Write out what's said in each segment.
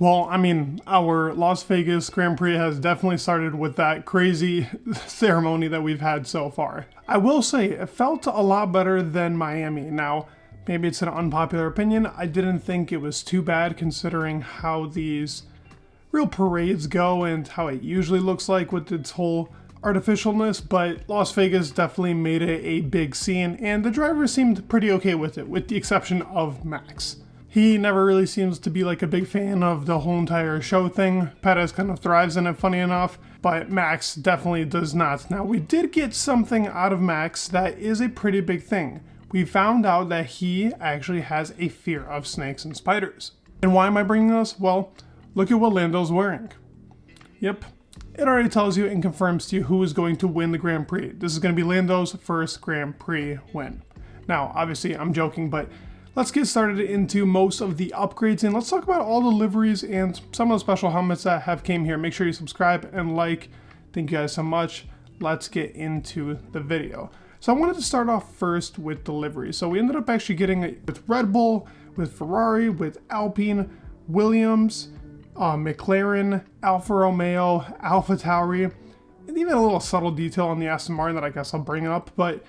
Well, I mean, our Las Vegas Grand Prix has definitely started with that crazy ceremony that we've had so far. I will say, it felt a lot better than Miami. Now, maybe it's an unpopular opinion. I didn't think it was too bad considering how these real parades go and how it usually looks like with its whole artificialness, but Las Vegas definitely made it a big scene, and the driver seemed pretty okay with it, with the exception of Max. He never really seems to be like a big fan of the whole entire show thing. Perez kind of thrives in it, funny enough, but Max definitely does not. Now, we did get something out of Max that is a pretty big thing. We found out that he actually has a fear of snakes and spiders. And why am I bringing this? Well, look at what Lando's wearing. Yep, it already tells you and confirms to you who is going to win the Grand Prix. This is going to be Lando's first Grand Prix win. Now, obviously, I'm joking, but let's get started into most of the upgrades, and let's talk about all the liveries and some of the special helmets that have came here. Make sure you subscribe and like. Thank you guys so much. Let's get into the video. So I wanted to start off first with the livery. So we ended up actually getting it with Red Bull, with Ferrari, with Alpine, Williams, McLaren, Alfa Romeo, AlphaTauri, and even a little subtle detail on the Aston Martin that I guess I'll bring up. But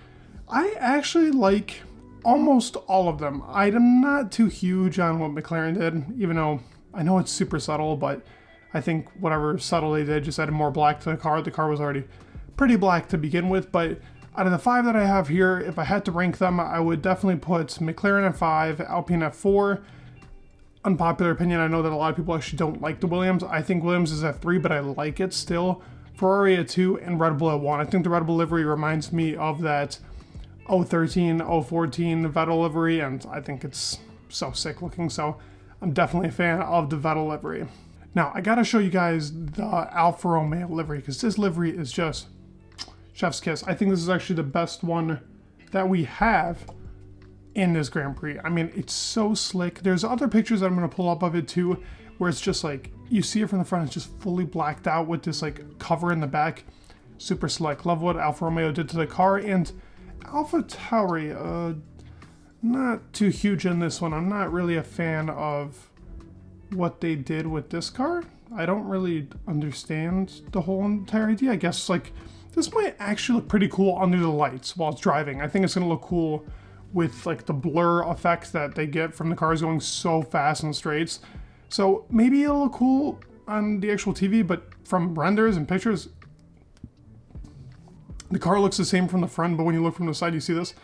I actually like almost all of them. I'm not too huge on what McLaren did, even though I know it's super subtle, but I think whatever subtle they did just added more black to the car. The car was already pretty black to begin with, but out of the 5 that I have here, if I had to rank them, I would definitely put McLaren at 5, Alpine at 4. Unpopular opinion, I know that a lot of people actually don't like the Williams. I think Williams is at 3, but I like it still. Ferrari at 2, and Red Bull at 1. I think the Red Bull livery reminds me of that 013, 014 Vettel livery, and I think it's so sick looking, so I'm definitely a fan of the Vettel livery. Now, I gotta show you guys the Alfa Romeo livery, because this livery is just chef's kiss. I think this is actually the best one that we have in this Grand Prix. I mean, it's so slick. There's other pictures that I'm gonna pull up of it too, where it's just like, you see it from the front, it's just fully blacked out with this like cover in the back. Super slick. Love what Alfa Romeo did to the car, and AlphaTauri, not too huge in this one. I'm not really a fan of what they did with this car. I don't really understand the whole entire idea. I guess like this might actually look pretty cool under the lights while it's driving. I think it's gonna look cool with like the blur effect that they get from the cars going so fast in straights. So maybe it'll look cool on the actual TV, but from renders and pictures, the car looks the same from the front, but when you look from the side, you see this.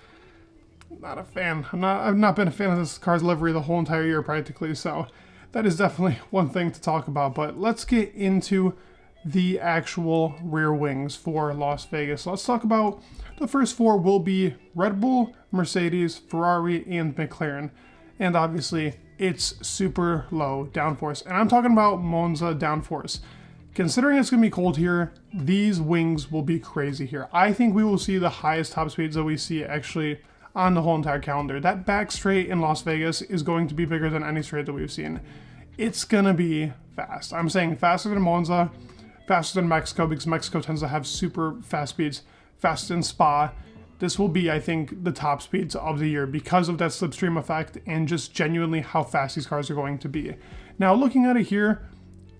Not a fan. I've not been a fan of this car's livery the whole entire year practically, so that is definitely one thing to talk about. But let's get into the actual rear wings for Las Vegas. So let's talk about the first 4 will be Red Bull, Mercedes, Ferrari, and McLaren. And obviously, it's super low downforce. And I'm talking about Monza downforce. Considering it's going to be cold here, these wings will be crazy here. I think we will see the highest top speeds that we see actually on the whole entire calendar. That back straight in Las Vegas is going to be bigger than any straight that we've seen. It's going to be fast. I'm saying faster than Monza, faster than Mexico, because Mexico tends to have super fast speeds, faster than Spa. This will be, I think, the top speeds of the year because of that slipstream effect and just genuinely how fast these cars are going to be. Now, looking at it here,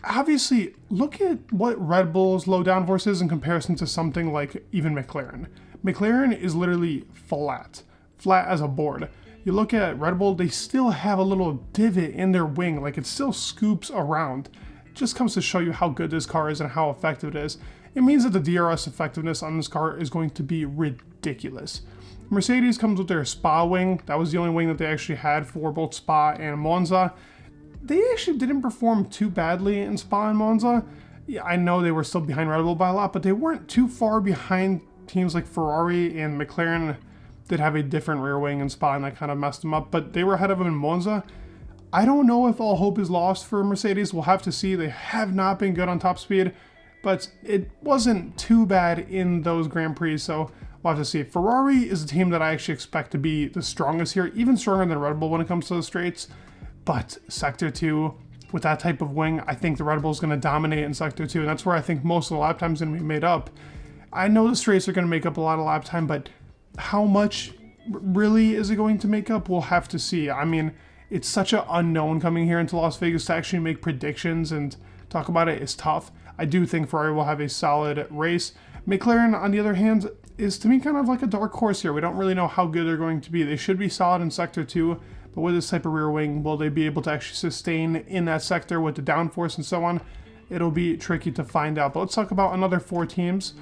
obviously, look at what Red Bull's low downforce is in comparison to something like even McLaren. McLaren is literally flat as a board. You look at Red Bull, they still have a little divot in their wing, like it still scoops around. It just comes to show you how good this car is and how effective it is. It means that the DRS effectiveness on this car is going to be ridiculous. Mercedes comes with their Spa wing. That was the only wing that they actually had for both Spa and Monza. They actually didn't perform too badly in Spa and Monza. Yeah, I know they were still behind Red Bull by a lot, but they weren't too far behind teams like Ferrari, and McLaren did have a different rear wing in Spa, and that kind of messed them up, but they were ahead of them in Monza. I don't know if all hope is lost for Mercedes. We'll have to see. They have not been good on top speed, but it wasn't too bad in those Grand Prix, so we'll have to see. Ferrari is a team that I actually expect to be the strongest here, even stronger than Red Bull when it comes to the straights. But Sector 2, with that type of wing, I think the Red Bull is going to dominate in Sector 2, and that's where I think most of the lap time is going to be made up. I know the straights are going to make up a lot of lap time, but how much really is it going to make up? We'll have to see. I mean, it's such an unknown coming here into Las Vegas to actually make predictions and talk about it is tough. I do think Ferrari will have a solid race. McLaren, on the other hand, is to me kind of like a dark horse here. We don't really know how good they're going to be. They should be solid in Sector 2, but with this type of rear wing, will they be able to actually sustain in that sector with the downforce and so on? It'll be tricky to find out. But let's talk about another 4 teams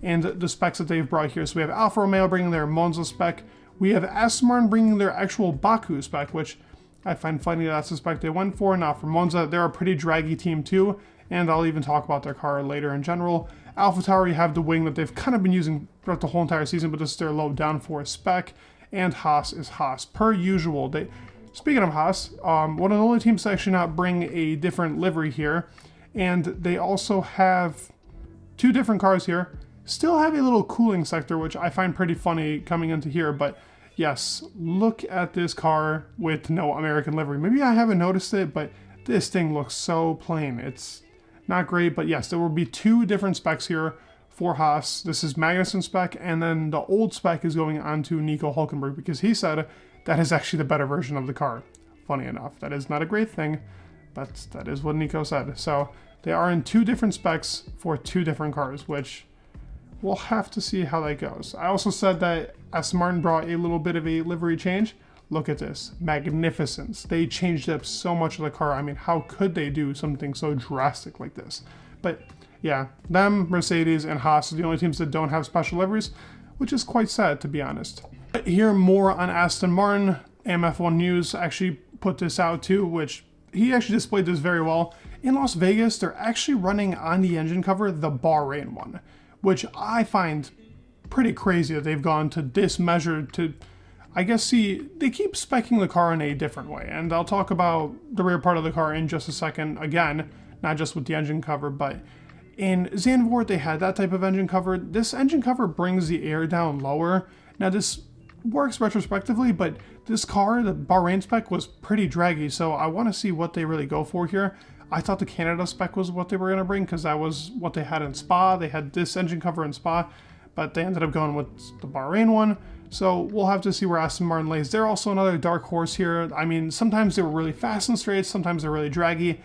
and the specs that they've brought here. So we have Alfa Romeo bringing their Monza spec. We have Aston Martin bringing their actual Baku spec, which I find funny that's the spec they went for. Now for Monza, they're a pretty draggy team too, and I'll even talk about their car later in general. AlphaTauri, you have the wing that they've kind of been using throughout the whole entire season, but this is their low downforce spec. And Haas is Haas. Per usual, speaking of Haas, one of the only teams to actually not bring a different livery here, and they also have 2 different cars here. Still have a little cooling sector, which I find pretty funny coming into here, but yes, look at this car with no American livery. Maybe I haven't noticed it, but this thing looks so plain. It's not great, but yes, there will be 2 different specs here for Haas. This is Magnussen's spec, and then the old spec is going on to Nico Hülkenberg because he said that is actually the better version of the car. Funny enough, that is not a great thing, but that is what Nico said. So they are in 2 different specs for 2 different cars, which we'll have to see how that goes. I also said that Aston Martin brought a little bit of a livery change. Look at this, magnificence. They changed up so much of the car. I mean, how could they do something so drastic like this? But yeah, them, Mercedes, and Haas are the only teams that don't have special liveries, which is quite sad, to be honest. Here, more on Aston Martin. AMF1 News actually put this out too, which he actually displayed this very well. In Las Vegas, they're actually running on the engine cover the Bahrain one, which I find pretty crazy that they've gone to this measure to, I guess, see, they keep speccing the car in a different way. And I'll talk about the rear part of the car in just a second, again, not just with the engine cover, but in Zandvoort, they had that type of engine cover. This engine cover brings the air down lower. Now, this works retrospectively, but this car, the Bahrain spec, was pretty draggy, so I want to see what they really go for here. I thought the Canada spec was what they were going to bring because that was what they had in Spa. They had this engine cover in Spa, but they ended up going with the Bahrain one. So we'll have to see where Aston Martin lays. They're also another dark horse here. I mean, sometimes they were really fast and straight, sometimes they're really draggy.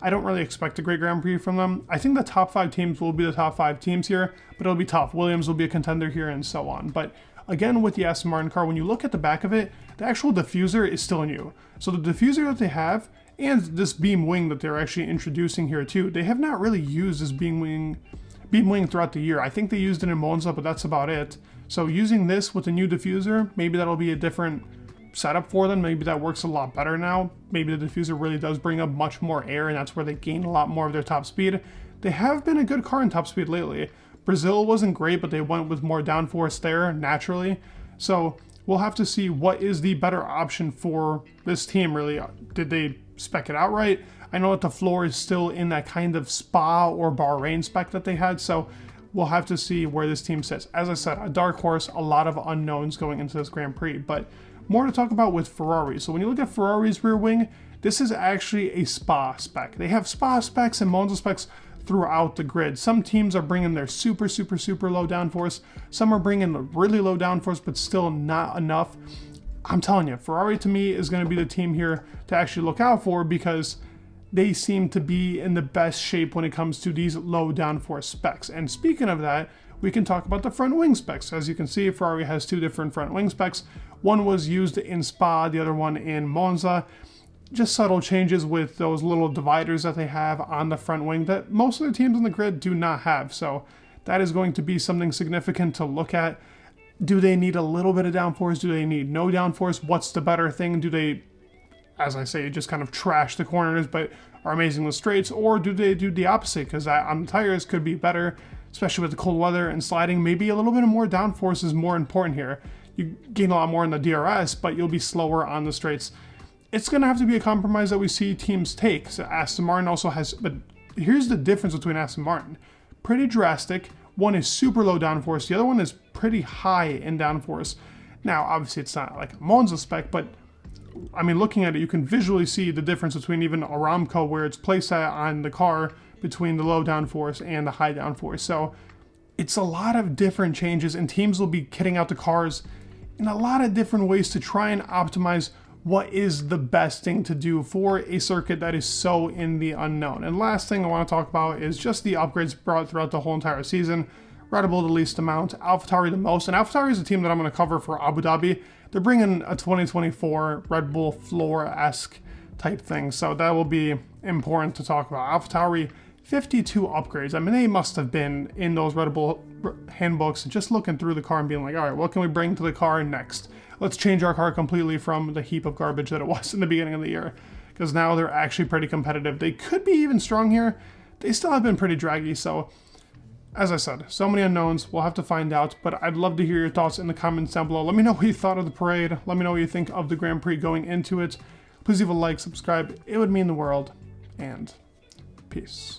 I don't really expect a great Grand Prix from them. I think the top 5 teams will be the top 5 teams here, but it'll be tough. Williams will be a contender here and so on. But again, with the Aston Martin car, when you look at the back of it, the actual diffuser is still new. So the diffuser that they have, and this beam wing that they're actually introducing here too, they have not really used this beam wing throughout the year. I think they used it in Monza, but that's about it. So using this with a new diffuser, maybe that'll be a different setup for them. Maybe that works a lot better now. Maybe the diffuser really does bring up much more air, and that's where they gain a lot more of their top speed. They have been a good car in top speed lately. Brazil wasn't great, but they went with more downforce there naturally. So we'll have to see what is the better option for this team, really. Did they spec it out right? I know that the floor is still in that kind of Spa or Bahrain spec that they had, so we'll have to see where this team sits. As I said, a dark horse, a lot of unknowns going into this Grand Prix, but more to talk about with Ferrari. So when you look at Ferrari's rear wing, this is actually a Spa spec. They have Spa specs and Monza specs throughout the grid. Some teams are bringing their super low downforce. Some are bringing the really low downforce, but still not enough. I'm telling you, Ferrari to me is going to be the team here to actually look out for because they seem to be in the best shape when it comes to these low downforce specs. And speaking of that, we can talk about the front wing specs. As you can see, Ferrari has 2 different front wing specs. One was used in Spa, the other one in Monza. Just subtle changes with those little dividers that they have on the front wing that most of the teams on the grid do not have. So that is going to be something significant to look at. Do they need a little bit of downforce? Do they need no downforce? What's the better thing? Do they, as I say, just kind of trash the corners but are amazing with straights? Or do they do the opposite? Because on the tires could be better, especially with the cold weather and sliding. Maybe a little bit of more downforce is more important here. You gain a lot more in the DRS, but you'll be slower on the straights. It's going to have to be a compromise that we see teams take. So Aston Martin also has, but here's the difference between Aston Martin. Pretty drastic. One is super low downforce. The other one is pretty high in downforce. Now, obviously it's not like a Monza spec, but I mean, looking at it, you can visually see the difference between even Aramco, where it's placed on the car, between the low downforce and the high downforce. So it's a lot of different changes, and teams will be kitting out the cars in a lot of different ways to try and optimize what is the best thing to do for a circuit that is so in the unknown. And last thing I want to talk about is just the upgrades brought throughout the whole entire season. Red Bull the least amount, AlphaTauri the most, and AlphaTauri is a team that I'm going to cover for Abu Dhabi. They're bringing a 2024 Red Bull floor-esque type thing, so that will be important to talk about. AlphaTauri, 52 upgrades. I mean, they must have been in those Red Bull handbooks, just looking through the car and being like, all right, what can we bring to the car next? Let's change our car completely from the heap of garbage that it was in the beginning of the year, because now they're actually pretty competitive. They could be even strong here. They still have been pretty draggy, so as I said, so many unknowns. We'll have to find out, but I'd love to hear your thoughts in the comments down below. Let me know what you thought of the parade. Let me know what you think of the Grand Prix going into it. Please leave a like, subscribe. It would mean the world, and peace.